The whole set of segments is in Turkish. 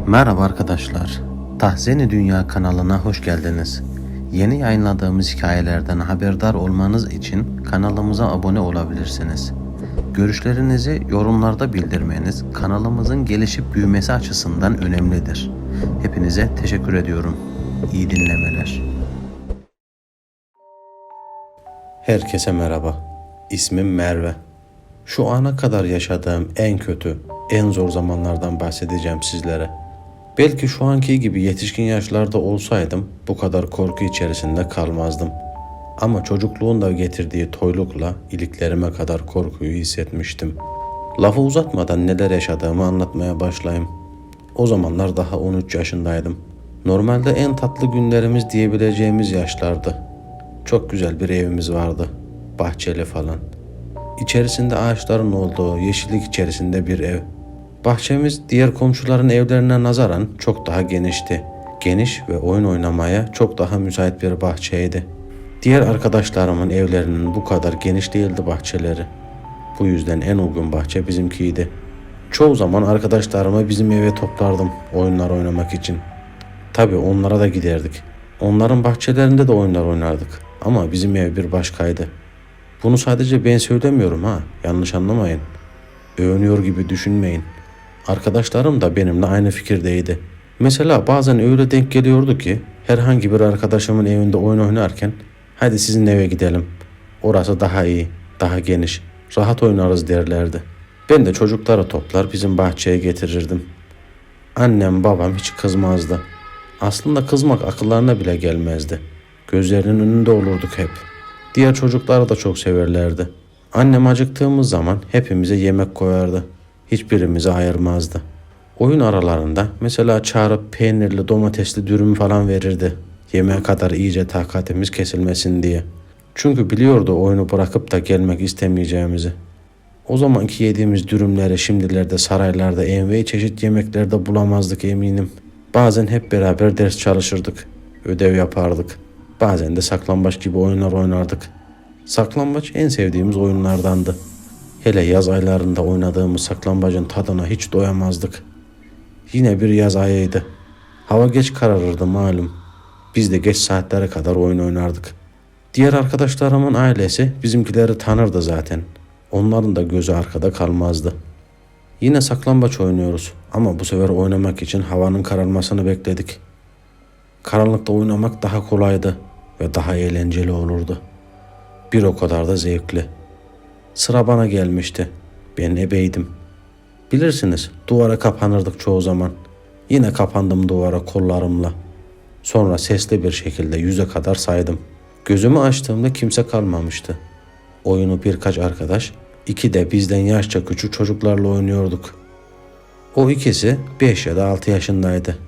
Merhaba arkadaşlar, Tahzeni Dünya kanalına hoş geldiniz. Yeni yayınladığımız hikayelerden haberdar olmanız için kanalımıza abone olabilirsiniz. Görüşlerinizi yorumlarda bildirmeniz kanalımızın gelişip büyümesi açısından önemlidir. Hepinize teşekkür ediyorum. İyi dinlemeler. Herkese merhaba. İsmim Merve. Şu ana kadar yaşadığım en kötü, en zor zamanlardan bahsedeceğim sizlere. Belki şu anki gibi yetişkin yaşlarda olsaydım bu kadar korku içerisinde kalmazdım. Ama çocukluğun da getirdiği toylukla iliklerime kadar korkuyu hissetmiştim. Lafı uzatmadan neler yaşadığımı anlatmaya başlayayım. O zamanlar daha 13 yaşındaydım. Normalde en tatlı günlerimiz diyebileceğimiz yaşlardı. Çok güzel bir evimiz vardı. Bahçeli falan. İçerisinde ağaçların olduğu yeşillik içerisinde bir ev. Bahçemiz diğer komşuların evlerine nazaran çok daha genişti. Geniş ve oyun oynamaya çok daha müsait bir bahçeydi. Diğer arkadaşlarımın evlerinin bu kadar geniş değildi bahçeleri. Bu yüzden en uygun bahçe bizimkiydi. Çoğu zaman arkadaşlarımı bizim eve toplardım oyunlar oynamak için. Tabii onlara da giderdik. Onların bahçelerinde de oyunlar oynardık. Ama bizim ev bir başkaydı. Bunu sadece ben söylemiyorum ha, yanlış anlamayın. Övünüyor gibi düşünmeyin. Arkadaşlarım da benimle aynı fikirdeydi. Mesela bazen öyle denk geliyordu ki herhangi bir arkadaşımın evinde oyun oynarken hadi sizin eve gidelim. Orası daha iyi, daha geniş, rahat oynarız derlerdi. Ben de çocukları toplar bizim bahçeye getirirdim. Annem babam hiç kızmazdı. Aslında kızmak akıllarına bile gelmezdi. Gözlerinin önünde olurduk hep. Diğer çocukları da çok severlerdi. Annem acıktığımız zaman hepimize yemek koyardı. Hiçbirimizi ayırmazdı. Oyun aralarında mesela çağırıp peynirli domatesli dürüm falan verirdi. Yemeğe kadar iyice takatimiz kesilmesin diye. Çünkü biliyordu oyunu bırakıp da gelmek istemeyeceğimizi. O zamanki yediğimiz dürümleri şimdilerde saraylarda envai çeşit yemeklerde bulamazdık eminim. Bazen hep beraber ders çalışırdık. Ödev yapardık. Bazen de saklambaç gibi oyunlar oynardık. Saklambaç en sevdiğimiz oyunlardandı. Hele yaz aylarında oynadığımız saklambacın tadına hiç doyamazdık. Yine bir yaz ayıydı. Hava geç kararırdı malum. Biz de geç saatlere kadar oyun oynardık. Diğer arkadaşlarımın ailesi bizimkileri tanırdı zaten. Onların da gözü arkada kalmazdı. Yine saklambaç oynuyoruz ama bu sefer oynamak için havanın kararmasını bekledik. Karanlıkta oynamak daha kolaydı ve daha eğlenceli olurdu. Bir o kadar da zevkli. Sıra bana gelmişti. Ben ebeydim. Bilirsiniz duvara kapanırdık çoğu zaman. Yine kapandım duvara kollarımla. Sonra sesli bir şekilde 100'e kadar saydım. Gözümü açtığımda kimse kalmamıştı. Oyunu birkaç arkadaş, 2 de bizden yaşça küçük çocuklarla oynuyorduk. O ikisi 5 ya da 6 yaşındaydı.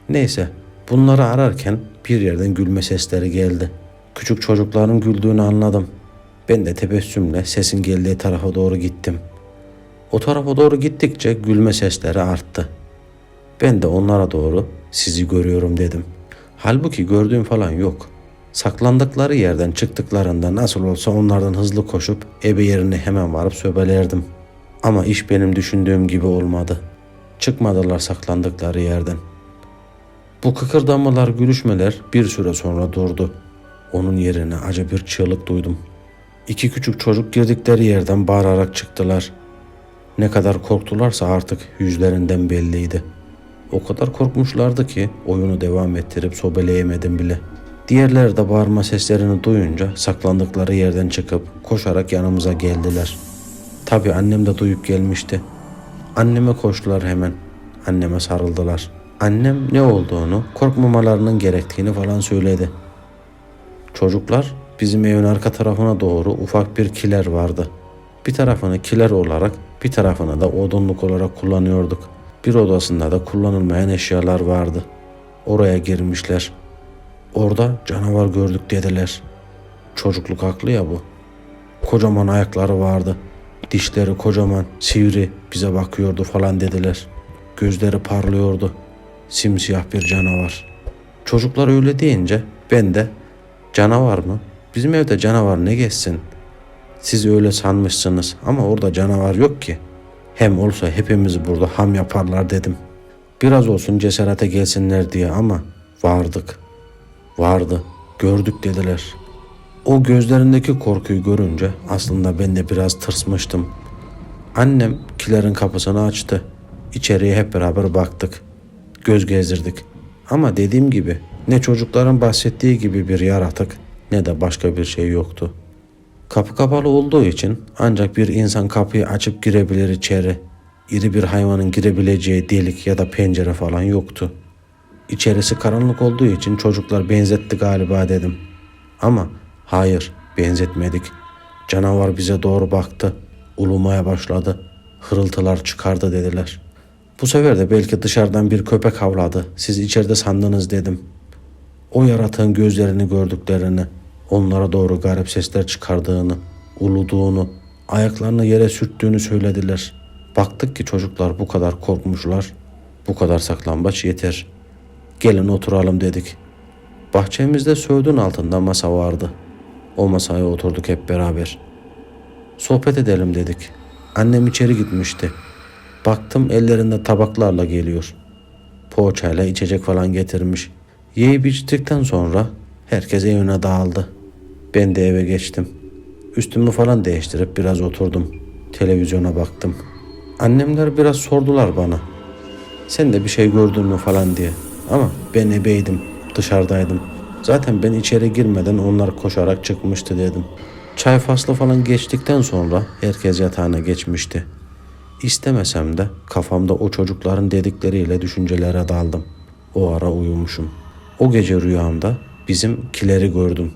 Neyse bunları ararken bir yerden gülme sesleri geldi. Küçük çocukların güldüğünü anladım. Ben de tebessümle sesin geldiği tarafa doğru gittim. O tarafa doğru gittikçe gülme sesleri arttı. Ben de onlara doğru sizi görüyorum dedim. Halbuki gördüğüm falan yok. Saklandıkları yerden çıktıklarında nasıl olsa onlardan hızlı koşup ebe yerine hemen varıp söbelerdim. Ama iş benim düşündüğüm gibi olmadı. Çıkmadılar saklandıkları yerden. Bu kıkırdamalar, gülüşmeler bir süre sonra durdu. Onun yerine acı bir çığlık duydum. 2 küçük çocuk girdikleri yerden bağırarak çıktılar. Ne kadar korktularsa artık yüzlerinden belliydi. O kadar korkmuşlardı ki oyunu devam ettirip sobeleyemedim bile. Diğerleri de bağırma seslerini duyunca saklandıkları yerden çıkıp koşarak yanımıza geldiler. Tabii annem de duyup gelmişti. Anneme koştular hemen. Anneme sarıldılar. Annem ne olduğunu, korkmamalarının gerektiğini falan söyledi. Çocuklar bizim evin arka tarafına doğru ufak bir kiler vardı. Bir tarafını kiler olarak, bir tarafını da odunluk olarak kullanıyorduk. Bir odasında da kullanılmayan eşyalar vardı. Oraya girmişler. Orada canavar gördük dediler. Çocukluk aklı ya bu. Kocaman ayakları vardı. Dişleri kocaman, sivri bize bakıyordu falan dediler. Gözleri parlıyordu. Simsiyah bir canavar. Çocuklar öyle deyince ben de canavar mı? Bizim evde canavar ne geçsin? Siz öyle sanmışsınız ama orada canavar yok ki. Hem olsa hepimiz burada ham yaparlar dedim. Biraz olsun cesarete gelsinler diye ama vardık. Vardı, gördük dediler. O gözlerindeki korkuyu görünce aslında ben de biraz tırsmıştım. Annem kilerin kapısını açtı. İçeriye hep beraber baktık. Göz gezdirdik. Ama dediğim gibi ne çocukların bahsettiği gibi bir yaratık ne de başka bir şey yoktu. Kapı kapalı olduğu için ancak bir insan kapıyı açıp girebilir içeri. İri bir hayvanın girebileceği delik ya da pencere falan yoktu. İçerisi karanlık olduğu için çocuklar benzetti galiba dedim. Ama hayır, benzetmedik. Canavar bize doğru baktı. Ulumaya başladı. Hırıltılar çıkardı dediler. Bu sefer de belki dışarıdan bir köpek havladı. Siz içeride sandınız dedim. O yaratığın gözlerini gördüklerini, onlara doğru garip sesler çıkardığını, uluduğunu, ayaklarını yere sürttüğünü söylediler. Baktık ki çocuklar bu kadar korkmuşlar. Bu kadar saklambaç yeter. Gelin oturalım dedik. Bahçemizde söğüdün altında masa vardı. O masaya oturduk hep beraber. Sohbet edelim dedik. Annem içeri gitmişti. Baktım ellerinde tabaklarla geliyor. Poğaçayla içecek falan getirmiş. Yiyip içtikten sonra herkes evine dağıldı. Ben de eve geçtim. Üstümü falan değiştirip biraz oturdum. Televizyona baktım. Annemler biraz sordular bana. Sen de bir şey gördün mü falan diye. Ama ben ebeydim. Dışarıdaydım. Zaten ben içeri girmeden onlar koşarak çıkmıştı dedim. Çay faslı falan geçtikten sonra herkes yatağına geçmişti. İstemesem de kafamda o çocukların dedikleriyle düşüncelere daldım. O ara uyumuşum. O gece rüyamda bizim kileri gördüm.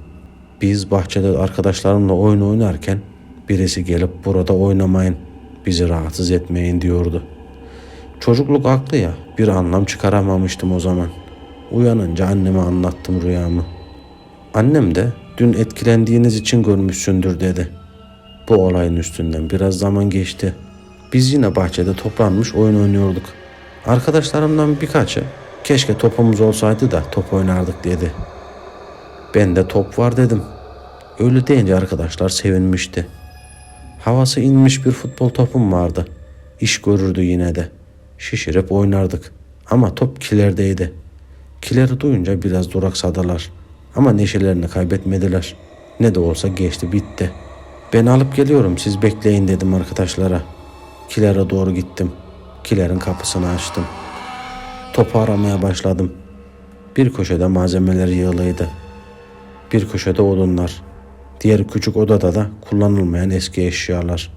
Biz bahçede arkadaşlarımla oyun oynarken birisi gelip burada oynamayın, bizi rahatsız etmeyin diyordu. Çocukluk aklı ya, bir anlam çıkaramamıştım o zaman. Uyanınca anneme anlattım rüyamı. Annem de dün etkilendiğiniz için görmüşsündür dedi. Bu olayın üstünden biraz zaman geçti. Biz yine bahçede toplanmış oyun oynuyorduk. Arkadaşlarımdan birkaçı keşke topumuz olsaydı da top oynardık dedi. Ben de top var dedim. Öyle deyince arkadaşlar sevinmişti. Havası inmiş bir futbol topum vardı. İş görürdü yine de. Şişirip oynardık. Ama top kilerdeydi. Kileri duyunca biraz duraksadılar. Ama neşelerini kaybetmediler. Ne de olsa geçti bitti. Ben alıp geliyorum siz bekleyin dedim arkadaşlara. Kilere doğru gittim. Kilerin kapısını açtım. Topu aramaya başladım. Bir köşede malzemeler yığılıydı. Bir köşede odunlar. Diğer küçük odada da kullanılmayan eski eşyalar.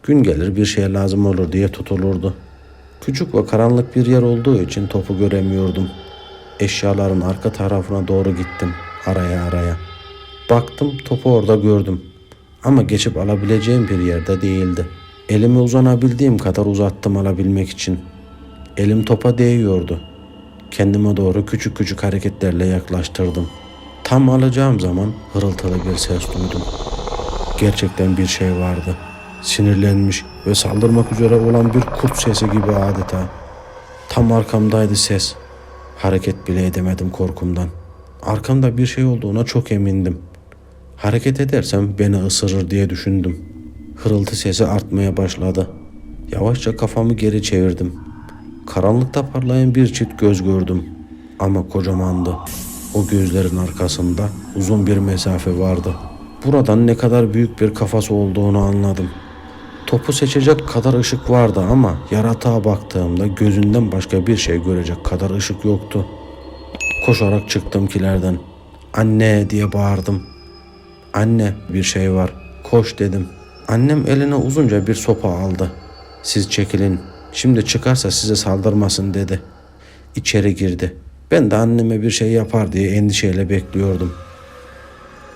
Gün gelir bir şeye lazım olur diye tutulurdu. Küçük ve karanlık bir yer olduğu için topu göremiyordum. Eşyaların arka tarafına doğru gittim. Araya. Baktım topu orada gördüm. Ama geçip alabileceğim bir yerde değildi. Elimi uzanabildiğim kadar uzattım alabilmek için. Elim topa değiyordu. Kendime doğru küçük küçük hareketlerle yaklaştırdım. Tam alacağım zaman hırıltılı bir ses duydum. Gerçekten bir şey vardı. Sinirlenmiş ve saldırmak üzere olan bir kurt sesi gibi adeta. Tam arkamdaydı ses. Hareket bile edemedim korkumdan. Arkamda bir şey olduğuna çok emindim. Hareket edersem beni ısırır diye düşündüm. Hırıltı sesi artmaya başladı. Yavaşça kafamı geri çevirdim. Karanlıkta parlayan bir çift göz gördüm. Ama kocamandı. O gözlerin arkasında uzun bir mesafe vardı. Buradan ne kadar büyük bir kafası olduğunu anladım. Topu seçecek kadar ışık vardı ama yaratığa baktığımda gözünden başka bir şey görecek kadar ışık yoktu. Koşarak çıktım kilerden. Anne diye bağırdım. Anne bir şey var. Koş dedim. Annem eline uzunca bir sopa aldı. Siz çekilin. Şimdi çıkarsa size saldırmasın dedi. İçeri girdi. Ben de anneme bir şey yapar diye endişeyle bekliyordum.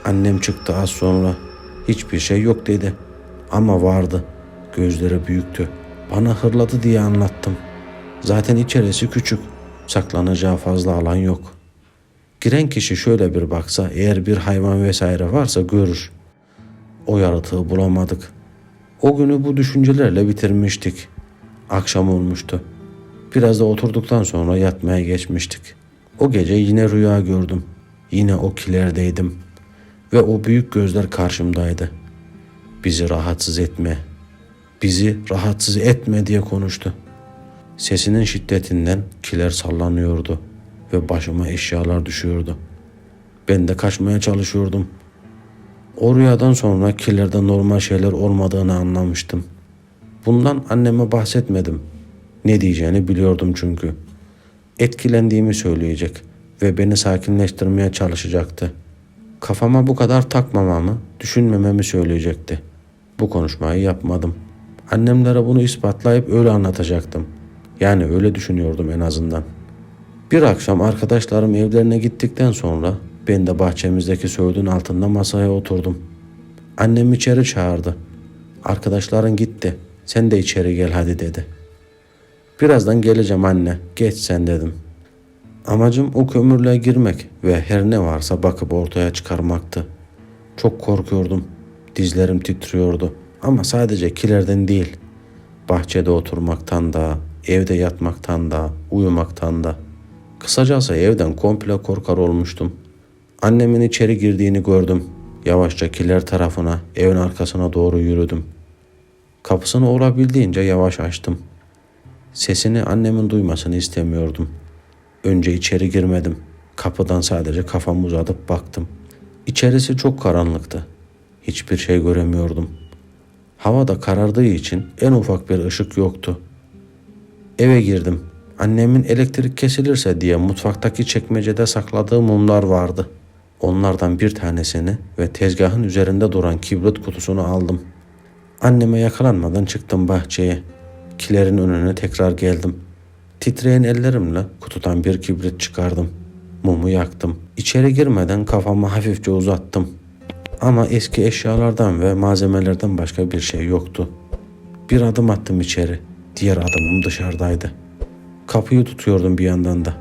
Annem çıktı az sonra. Hiçbir şey yok dedi. Ama vardı. Gözleri büyüktü. Bana hırladı diye anlattım. Zaten içerisi küçük. Saklanacağı fazla alan yok. Giren kişi şöyle bir baksa eğer bir hayvan vesaire varsa görür. O yaratığı bulamadık. O günü bu düşüncelerle bitirmiştik. Akşam olmuştu. Biraz da oturduktan sonra yatmaya geçmiştik. O gece yine rüya gördüm. Yine o kilerdeydim. Ve o büyük gözler karşımdaydı. Bizi rahatsız etme diye konuştu. Sesinin şiddetinden kiler sallanıyordu ve başıma eşyalar düşüyordu. Ben de kaçmaya çalışıyordum. O rüyadan sonra kilerde normal şeyler olmadığını anlamıştım. Bundan anneme bahsetmedim. Ne diyeceğini biliyordum çünkü. Etkilendiğimi söyleyecek ve beni sakinleştirmeye çalışacaktı. Kafama bu kadar takmamamı, düşünmememi söyleyecekti. Bu konuşmayı yapmadım. Annemlere bunu ispatlayıp öyle anlatacaktım. Yani öyle düşünüyordum en azından. Bir akşam arkadaşlarım evlerine gittikten sonra ben de bahçemizdeki söğüdün altında masaya oturdum. Annem içeri çağırdı. Arkadaşların gitti. Sen de içeri gel hadi dedi. Birazdan geleceğim anne. Geç sen dedim. Amacım o kömürlüğe girmek ve her ne varsa bakıp ortaya çıkarmaktı. Çok korkuyordum. Dizlerim titriyordu. Ama sadece kilerden değil. Bahçede oturmaktan da, evde yatmaktan da, uyumaktan da. Kısacası evden komple korkar olmuştum. Annemin içeri girdiğini gördüm. Yavaşça kiler tarafına, evin arkasına doğru yürüdüm. Kapısını olabildiğince yavaş açtım. Sesini annemin duymasını istemiyordum. Önce içeri girmedim. Kapıdan sadece kafamı uzatıp baktım. İçerisi çok karanlıktı. Hiçbir şey göremiyordum. Hava da karardığı için en ufak bir ışık yoktu. Eve girdim. Annemin elektrik kesilirse diye mutfaktaki çekmecede sakladığı mumlar vardı. Onlardan bir tanesini ve tezgahın üzerinde duran kibrit kutusunu aldım. Anneme yakalanmadan çıktım bahçeye. Kilerin önüne tekrar geldim. Titreyen ellerimle kutudan bir kibrit çıkardım. Mumu yaktım. İçeri girmeden kafamı hafifçe uzattım. Ama eski eşyalardan ve malzemelerden başka bir şey yoktu. Bir adım attım içeri. Diğer adımım dışarıdaydı. Kapıyı tutuyordum bir yandan da.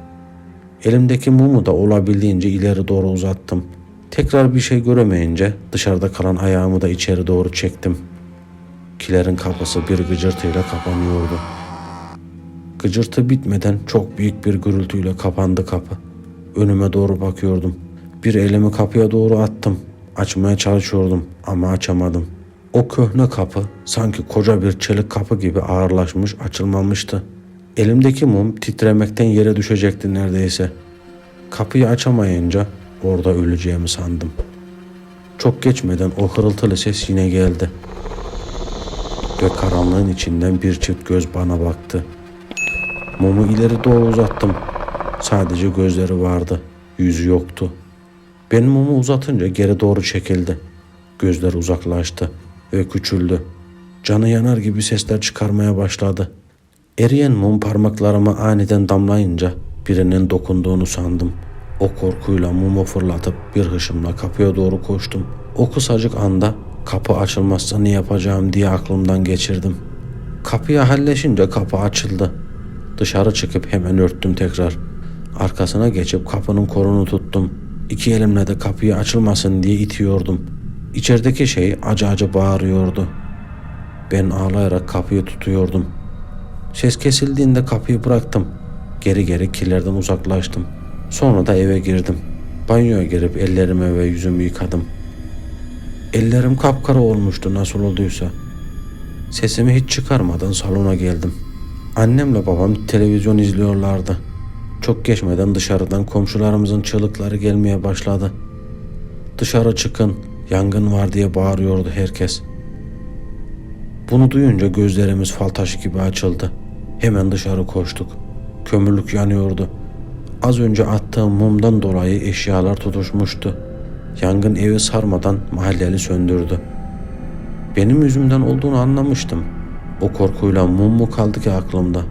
Elimdeki mumu da olabildiğince ileri doğru uzattım. Tekrar bir şey göremeyince dışarıda kalan ayağımı da içeri doğru çektim. Kilerin kapısı bir gıcırtıyla kapanıyordu. Gıcırtı bitmeden çok büyük bir gürültüyle kapandı kapı. Önüme doğru bakıyordum. Bir elimi kapıya doğru attım. Açmaya çalışıyordum ama açamadım. O köhne kapı sanki koca bir çelik kapı gibi ağırlaşmış, açılmamıştı. Elimdeki mum titremekten yere düşecekti neredeyse. Kapıyı açamayınca orada öleceğimi sandım. Çok geçmeden o hırıltılı ses yine geldi. Ve karanlığın içinden bir çift göz bana baktı. Mumu ileri doğru uzattım. Sadece gözleri vardı. Yüzü yoktu. Ben mumu uzatınca geri doğru çekildi. Gözler uzaklaştı ve küçüldü. Canı yanar gibi sesler çıkarmaya başladı. Eriyen mum parmaklarıma aniden damlayınca birinin dokunduğunu sandım. O korkuyla mumu fırlatıp bir hışımla kapıya doğru koştum. O kısacık anda kapı açılmazsa ne yapacağım diye aklımdan geçirdim. Kapıya halleşince kapı açıldı. Dışarı çıkıp hemen örttüm tekrar. Arkasına geçip kapının kolunu tuttum. İki elimle de kapıyı açılmasın diye itiyordum. İçerideki şey acı acı bağırıyordu. Ben ağlayarak kapıyı tutuyordum. Ses kesildiğinde kapıyı bıraktım. Geri geri kilerden uzaklaştım. Sonra da eve girdim. Banyoya girip ellerimi ve yüzümü yıkadım. Ellerim kapkara olmuştu nasıl olduysa. Sesimi hiç çıkarmadan salona geldim. Annemle babam televizyon izliyorlardı. Çok geçmeden dışarıdan komşularımızın çığlıkları gelmeye başladı. Dışarı çıkın, yangın var diye bağırıyordu herkes. Bunu duyunca gözlerimiz fal taşı gibi açıldı. Hemen dışarı koştuk. Kömürlük yanıyordu. Az önce attığım mumdan dolayı eşyalar tutuşmuştu. Yangın evi sarmadan mahalleli söndürdü. Benim yüzümden olduğunu anlamıştım. O korkuyla mum mu kaldı ki aklımda?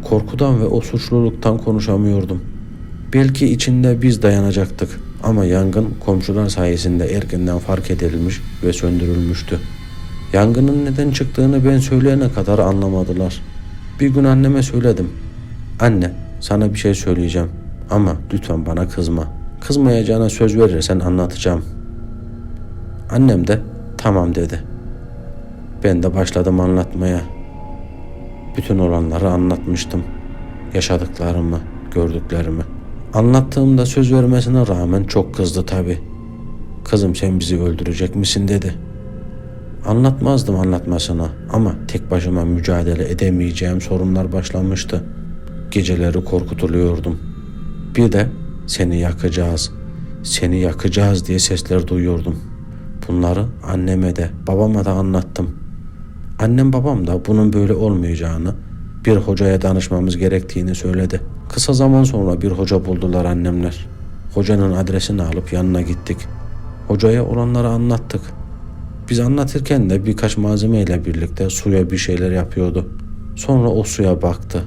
Korkudan ve o suçluluktan konuşamıyordum. Belki içinde biz dayanacaktık ama yangın komşular sayesinde erkenden fark edilmiş ve söndürülmüştü. Yangının neden çıktığını ben söyleyene kadar anlamadılar. Bir gün anneme söyledim. Anne, sana bir şey söyleyeceğim ama lütfen bana kızma. Kızmayacağına söz verirsen anlatacağım. Annem de tamam dedi. Ben de başladım anlatmaya. Bütün olanları anlatmıştım. Yaşadıklarımı, gördüklerimi. Anlattığımda söz vermesine rağmen çok kızdı tabii. Kızım sen bizi öldürecek misin dedi. Anlatmazdım anlatmasına ama tek başıma mücadele edemeyeceğim sorunlar başlamıştı. Geceleri korkutuluyordum. Bir de seni yakacağız, seni yakacağız diye sesler duyuyordum. Bunları anneme de babama da anlattım. Annem babam da bunun böyle olmayacağını, bir hocaya danışmamız gerektiğini söyledi. Kısa zaman sonra bir hoca buldular annemler. Hocanın adresini alıp yanına gittik. Hocaya olanları anlattık. Biz anlatırken de birkaç malzemeyle birlikte suya bir şeyler yapıyordu. Sonra o suya baktı.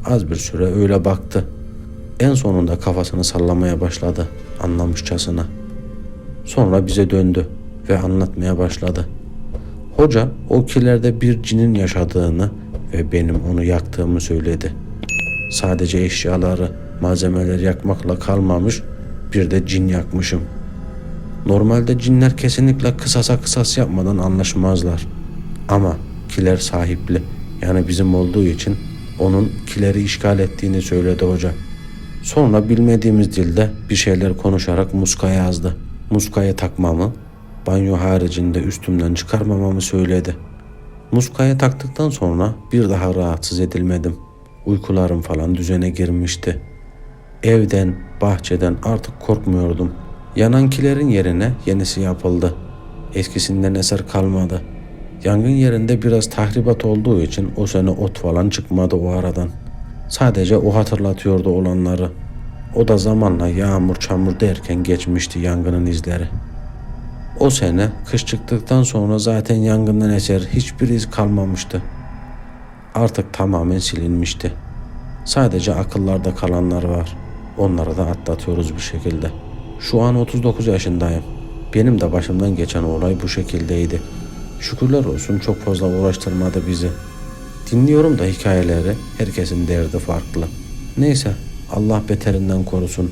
Az bir süre öyle baktı. En sonunda kafasını sallamaya başladı, anlamışçasına. Sonra bize döndü ve anlatmaya başladı. Hoca o kilerde bir cinin yaşadığını ve benim onu yaktığımı söyledi. Sadece eşyaları, malzemeler yakmakla kalmamış, bir de cin yakmışım. Normalde cinler kesinlikle kısasa kısas yapmadan anlaşmazlar. Ama kiler sahipli, yani bizim olduğu için onun kileri işgal ettiğini söyledi hoca. Sonra bilmediğimiz dilde bir şeyler konuşarak muska yazdı. Muskaya takmamı, banyo haricinde üstümden çıkarmamamı söyledi. Muskaya taktıktan sonra bir daha rahatsız edilmedim. Uykularım falan düzene girmişti. Evden, bahçeden artık korkmuyordum. Yanankilerin yerine yenisi yapıldı. Eskisinden eser kalmadı. Yangın yerinde biraz tahribat olduğu için o sene ot falan çıkmadı o aradan. Sadece o hatırlatıyordu olanları. O da zamanla yağmur çamur derken geçmişti yangının izleri. O sene kış çıktıktan sonra zaten yangından eser hiçbir iz kalmamıştı. Artık tamamen silinmişti. Sadece akıllarda kalanlar var. Onları da atlatıyoruz bir şekilde. Şu an 39 yaşındayım. Benim de başımdan geçen olay bu şekildeydi. Şükürler olsun çok fazla uğraştırmadı bizi. Dinliyorum da hikayeleri, herkesin derdi farklı. Neyse, Allah beterinden korusun.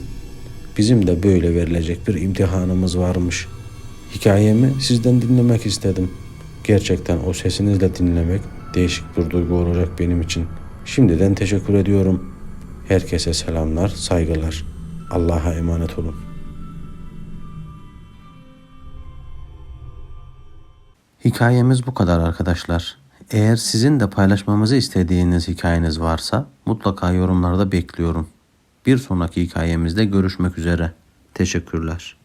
Bizim de böyle verilecek bir imtihanımız varmış. Hikayemi sizden dinlemek istedim. Gerçekten o sesinizle dinlemek değişik bir duygu olacak benim için. Şimdiden teşekkür ediyorum. Herkese selamlar, saygılar. Allah'a emanet olun. Hikayemiz bu kadar arkadaşlar. Eğer sizin de paylaşmamızı istediğiniz hikayeniz varsa mutlaka yorumlarda bekliyorum. Bir sonraki hikayemizde görüşmek üzere. Teşekkürler.